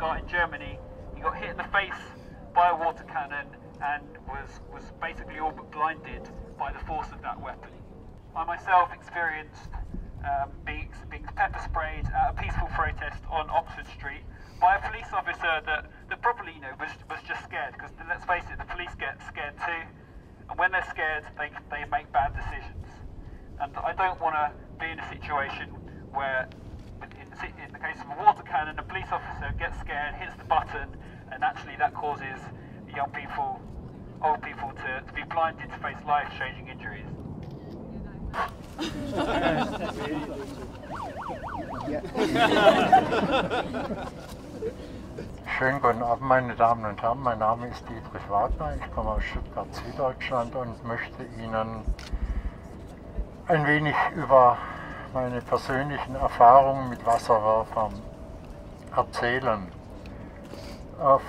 car in Germany. He got hit in the face by a water cannon and was basically all but blinded by the force of that weapon. I myself experienced being pepper sprayed at a peaceful protest on Oxford Street by a police officer that probably was just scared, because let's face it, the police get scared too, and when they're scared they make bad decisions. And I don't want to be in a situation where, in the case of a water cannon, a police officer gets scared, hits the button, and actually that causes young people, old people to be blinded to face life-changing injuries. Schönen guten Abend, meine Damen und Herren. Mein Name ist Dietrich Wagner. Ich komme aus Stuttgart, Süddeutschland und möchte Ihnen ein wenig über meine persönlichen Erfahrungen mit Wasserwerfern erzählen.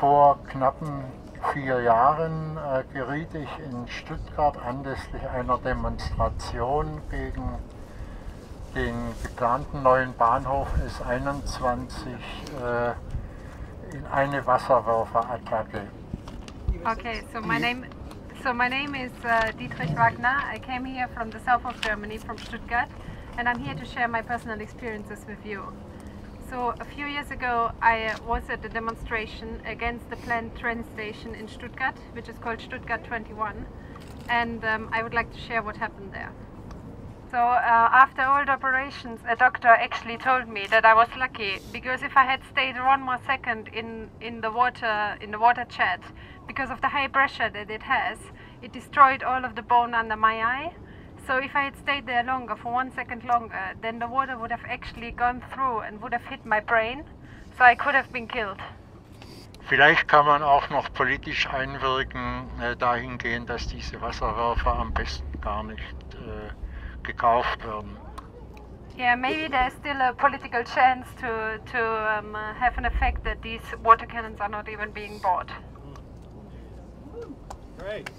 Vor knappen 4 Jahren geriet ich in Stuttgart anlässlich einer Demonstration gegen den geplanten neuen Bahnhof S21 in eine Wasserwerferattacke. Okay, so my name is Dietrich Wagner. I came here from the south of Germany, from Stuttgart, and I'm here to share my personal experiences with you. So a few years ago I was at a demonstration against the planned train station in Stuttgart, which is called Stuttgart 21, and I would like to share what happened there. So after all the operations, a doctor actually told me that I was lucky, because if I had stayed 1 more second in the water jet, because of the high pressure that it has, it destroyed all of the bone under my eye. So if I had stayed there longer, for 1 second longer, then the water would have actually gone through and would have hit my brain, so I could have been killed. Vielleicht kann man auch noch politisch einwirken, dahingehend, dass diese Wasserwerfer am besten gar nicht gekauft werden. Yeah, maybe there's still a political chance to have an effect that these water cannons are not even being bought. Great.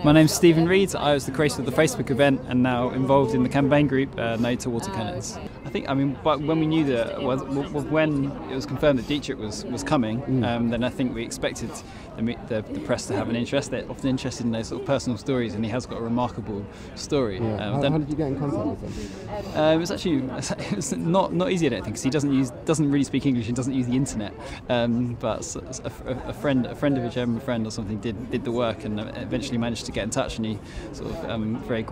My name's Stephen Reed. I was the creator of the Facebook event and now involved in the campaign group No to Water Cannons. But when we knew that, when it was confirmed that Dietrich was coming, then I think we expected the press to have an interest. They're often interested in those sort of personal stories, and he has got a remarkable story. Yeah. How did you get in contact with him? It was not easy, I don't think, because he doesn't really speak English and doesn't use the internet. But a friend of a German friend or something did the work and eventually managed to get in touch, and he sort of very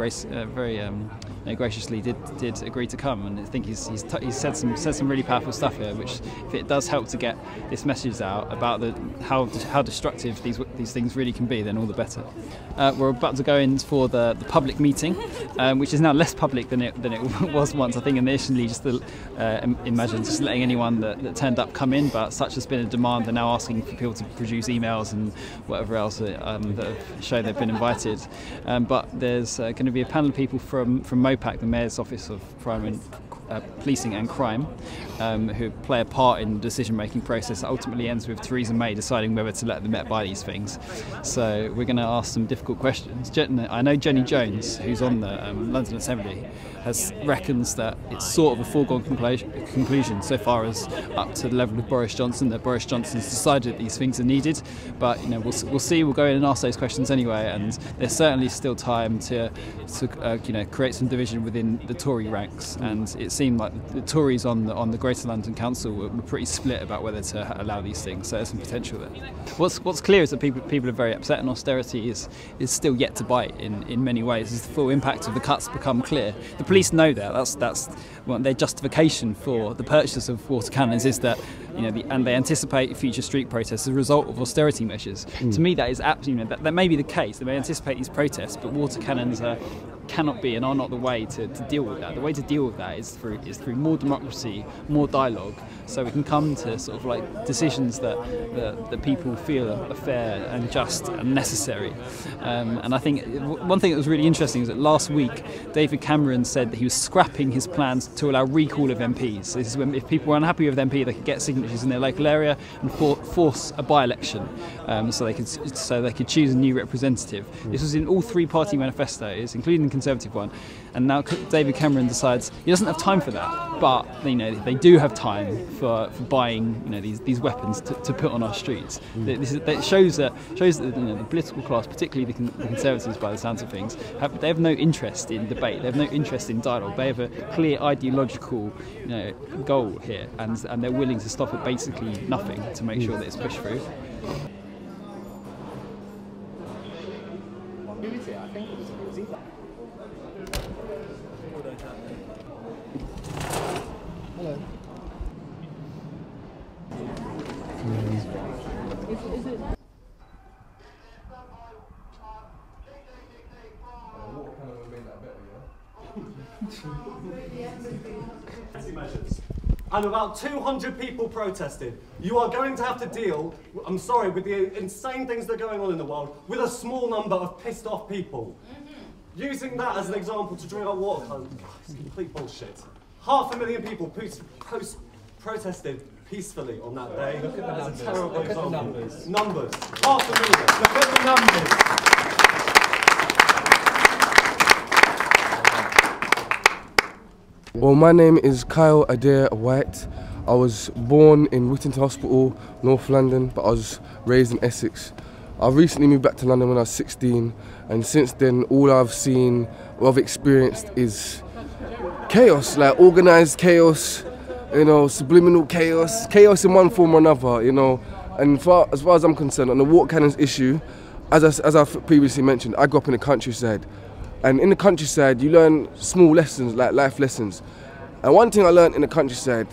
graciously did agree to come. And I think he's said some really powerful stuff here, which, if it does help to get this message out about how destructive these things really can be, then all the better. We're about to go in for the public meeting, which is now less public than it was once. I think initially just imagine just letting anyone that turned up come in, but such has been a demand, they're now asking for people to produce emails and whatever else that show they've been invited. But there's going to be a panel of people from MOPAC, the Mayor's Office of Policing and Crime, who play a part in the decision-making process that ultimately ends with Theresa May deciding whether to let the Met buy these things. So we're going to ask some difficult questions. I know Jenny Jones, who's on the London Assembly, reckons that it's sort of a foregone conclusion so far as up to the level of Boris Johnson, that Boris Johnson's decided that these things are needed. But we'll see. We'll go in and ask those questions anyway, and there's certainly still time to create some division within the Tory ranks. And it seemed like the Tories on the Greater London Council were pretty split about whether to allow these things. So there's some potential there. What's clear is that people are very upset, and austerity is still yet to bite in many ways. As the full impact of the cuts become clear, the police know that. That's their justification for the purchase of water cannons is that and they anticipate future street protests as a result of austerity measures. To me, that is absolutely that may be the case. They may anticipate these protests, but water cannons are cannot be and are not the way to deal with that. The way to deal with that is through more democracy, more dialogue, so we can come to sort of like decisions that people feel are fair and just and necessary. And I think one thing that was really interesting is that last week David Cameron said that he was scrapping his plans to allow recall of MPs. So this is when, if people were unhappy with MP, they could get signatures in their local area and force a by-election, so they could choose a new representative. This was in all 3 party manifestos, including the Conservative one. And now David Cameron decides he doesn't have time for that, but they do have time for buying these weapons to put on our streets. That shows that the political class, particularly the Conservatives, by the sounds of things, they have no interest in debate. They have no interest in dialogue. They have a clear ideological goal here, and they're willing to stop at basically nothing to make sure that it's pushed through. Hello. And about 200 people protested. You are going to have to deal, I'm sorry, with the insane things that are going on in the world, with a small number of pissed off people. Using that as an example to drink our water, it's complete bullshit. 500,000 people protested peacefully on that day. Look at the numbers. A terrible example. Numbers. 500,000. Look at the numbers. Well, my name is Kyle Adair White. I was born in Whittington Hospital, North London, but I was raised in Essex. I recently moved back to London when I was 16, and since then all I've seen, what I've experienced is chaos, like organised chaos, subliminal chaos, chaos in one form or another, And as far as I'm concerned, on the water cannons issue, as I've previously mentioned, I grew up in the countryside. And in the countryside, you learn small lessons, like life lessons. And one thing I learned in the countryside,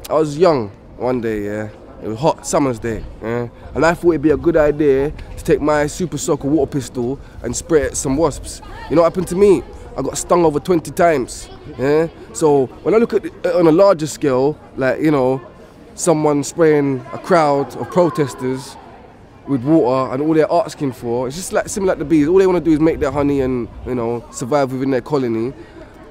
I was young one day, yeah. It was hot, summer's day, yeah. And I thought it'd be a good idea to take my Super Soaker water pistol and spray it at some wasps. You know what happened to me? I got stung over 20 times, yeah. So when I look at it on a larger scale, like, someone spraying a crowd of protesters with water, and all they're asking for, it's just like similar like the bees. All they want to do is make their honey and survive within their colony.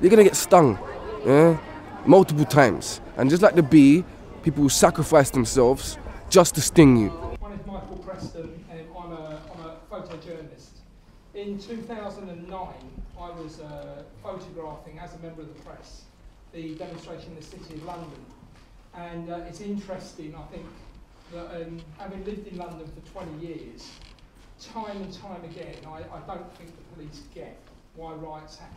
You're gonna get stung, yeah, multiple times. And just like the bee, people will sacrifice themselves just to sting you. My name is Michael Preston, and I'm a photojournalist. In 2009, I was photographing as a member of the press the demonstration in the City of London, and it's interesting, I think, that having lived in London for 20 years, time and time again, I don't think the police get why riots happen.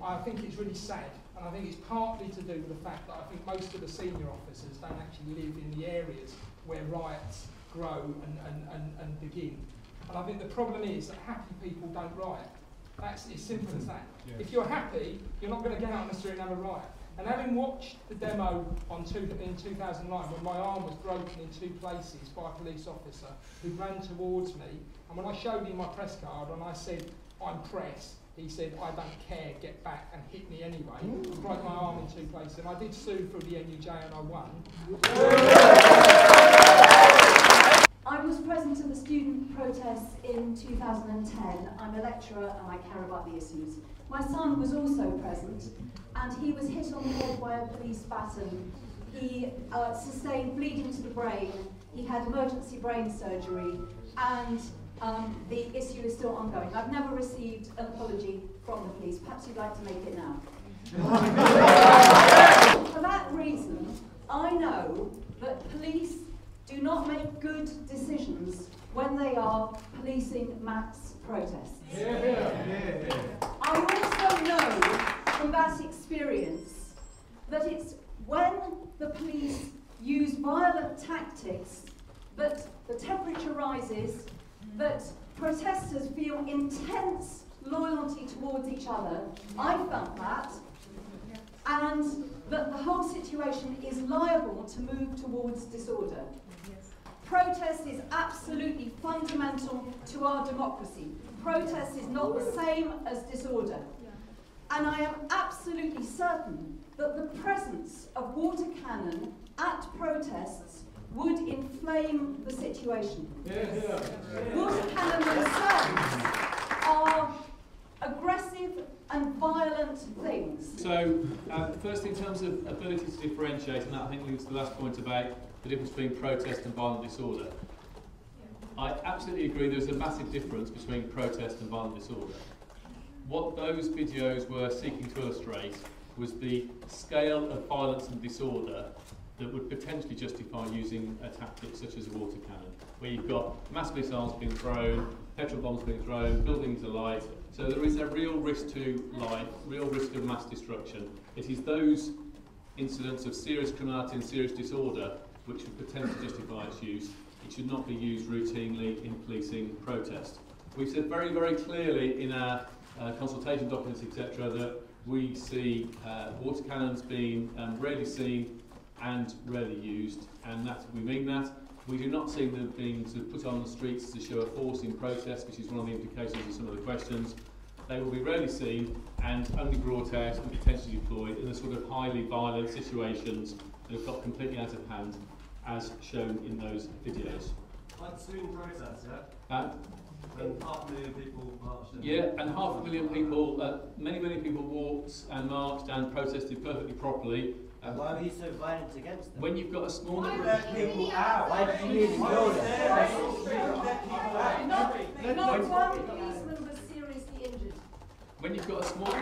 I think it's really sad, and I think it's partly to do with the fact that I think most of the senior officers don't actually live in the areas where riots grow and begin. And I think the problem is that happy people don't riot. That's as simple as that. Yeah. If you're happy, you're not going to get out on the street and have a riot. And having watched the demo in 2009, when my arm was broken in 2 places by a police officer who ran towards me, and when I showed him my press card and I said, I'm press, he said, I don't care, get back, and hit me anyway. I broke my arm in 2 places, and I did sue through the NUJ and I won. I was present at the student protests in 2010. I'm a lecturer and I care about the issues. My son was also present, and he was hit on the head by a police baton. He sustained bleeding to the brain. He had emergency brain surgery, and the issue is still ongoing. I've never received an apology from the police. Perhaps you'd like to make it now. For that reason, I know that police do not make good decisions when they are policing mass protests. I also know from that experience that it's when the police use violent tactics that the temperature rises, that protesters feel intense loyalty towards each other. I felt that. And that the whole situation is liable to move towards disorder. Protest is absolutely fundamental to our democracy. protest is not the same as disorder. And I am absolutely certain that the presence of water cannon at protests would inflame the situation. Water cannon themselves are aggressive and violent things. So, first in terms of ability to differentiate, and that I think leads to the last point about the difference between protest and violent disorder. I absolutely agree there's a massive difference between protest and violent disorder. What those videos were seeking to illustrate was the scale of violence and disorder that would potentially justify using a tactic such as a water cannon, where you've got mass missiles being thrown, petrol bombs being thrown, buildings alight. So there is a real risk to life, real risk of mass destruction. It is those incidents of serious criminality and serious disorder which would potentially justify its use. It should not be used routinely in policing protest. We've said very, very clearly in our consultation documents, etc., that we see water cannons being rarely seen and rarely used, and that we mean that. We do not see them being put on the streets to show a force in protest, which is one of the implications of some of the questions. They will be rarely seen and only brought out and potentially deployed in the sort of highly violent situations that have got completely out of hand, as shown in those videos. Like soon protests, yeah? And 500,000 people marched. Yeah, and 500,000 people, many people walked and marched and protested perfectly properly. Why were you so violent against them? When you've got a small number of people out. Why did you need to go there? Not one policeman was seriously injured. When you've got a small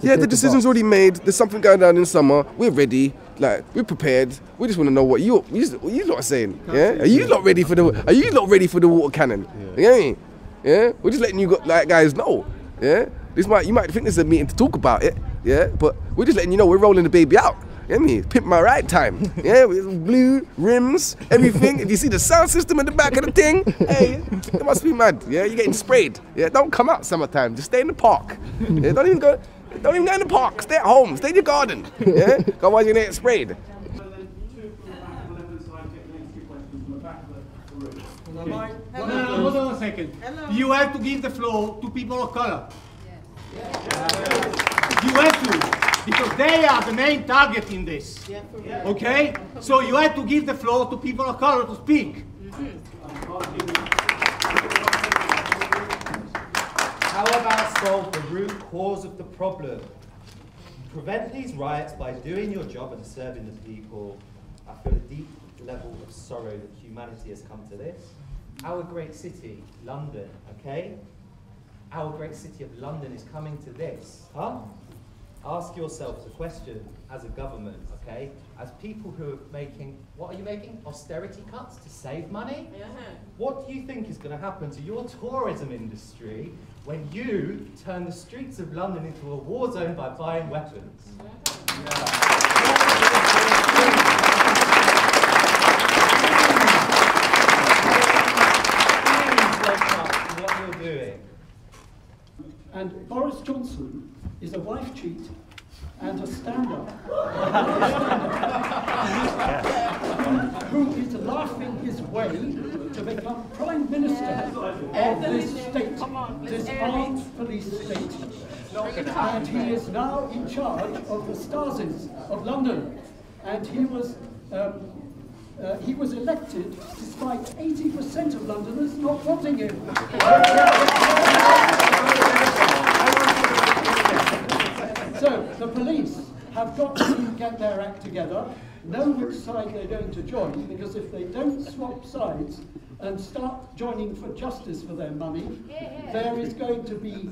Yeah, the decision's already made. There's something going down in summer. We're ready. Like, we're prepared. We just want to know what you lot are saying. Yeah? Are you not ready for the water cannon? Yeah. You know what I mean? Yeah? We're just letting you guys know. Yeah? You might think this is a meeting to talk about it. Yeah? But we're just letting you know we're rolling the baby out. You know what I mean? Pimp my ride time. Yeah? With blue rims, everything. If you see the sound system in the back of the thing, hey, it must be mad. Yeah? You're getting sprayed. Yeah? Don't come out summertime. Just stay in the park. Yeah? Don't even go in the park. Stay at home. Stay in your garden. Yeah? Otherwise you're gonna get sprayed. Hold on a second. Hello. You have to give the floor to people of color. You have to, because they are the main target in this. Okay? So you have to give the floor to people of color to speak. How about solve the root cause of the problem? Prevent these riots by doing your job and serving the people. I feel a deep level of sorrow that humanity has come to this. Our great city, London, okay? Our great city of London is coming to this, huh? Ask yourselves a question as a government, okay? As people who are making, what are you making? Austerity cuts to save money? Yeah. What do you think is going to happen to your tourism industry when you turn the streets of London into a war zone by buying weapons? What you're doing. And Boris Johnson is a wife cheat and a stand-up who is laughing his way to become Prime Minister of this state, this armed police state. And he is now in charge of the Stasis of London. And he was elected despite 80% of Londoners not wanting him. So the police have got to get their act together, know which side they're going to join, because if they don't swap sides and start joining for justice for their money, there is going to be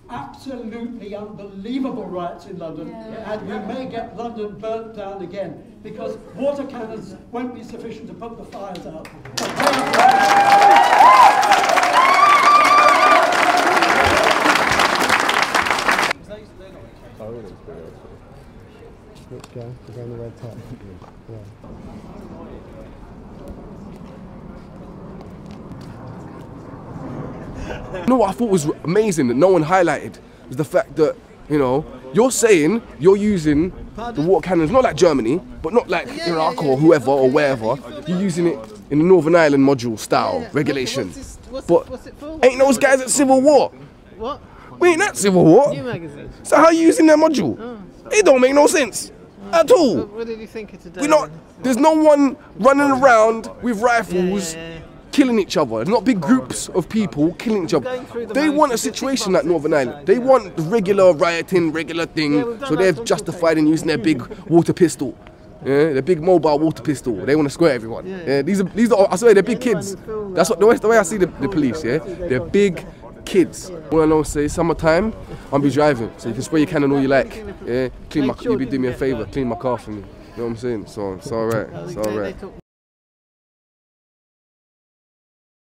absolutely unbelievable riots in London, and we may get London burnt down again, because water cannons won't be sufficient to put the fires out. You know what I thought was amazing that no one highlighted was the fact that, you know, you're saying you're using the water cannons, not like Germany, but not like Iraq or whoever or wherever. You're using it in the Northern Ireland module style regulation. What's it for? Ain't those guys at Civil War? What? We ain't at Civil War. New magazine. So how are you using that module? Oh, it don't make no sense at all. What did you think of today? We're not. There's no one running around with rifles. Killing each other. There's not big groups of people killing each other. They want a situation like Northern Ireland. They want regular rioting, regular thing. So they're justified in using their big water pistol. Yeah, their big mobile water pistol. They want to square everyone. Yeah, these are. I swear, they're big kids. That's what the way I see the police. Yeah, they're big kids. All I know is say summertime, I'll be driving, so you can spray your cannon all you like. Yeah, clean my. You be doing me a favor, clean my car for me. You know what I'm saying? So it's alright. It's alright.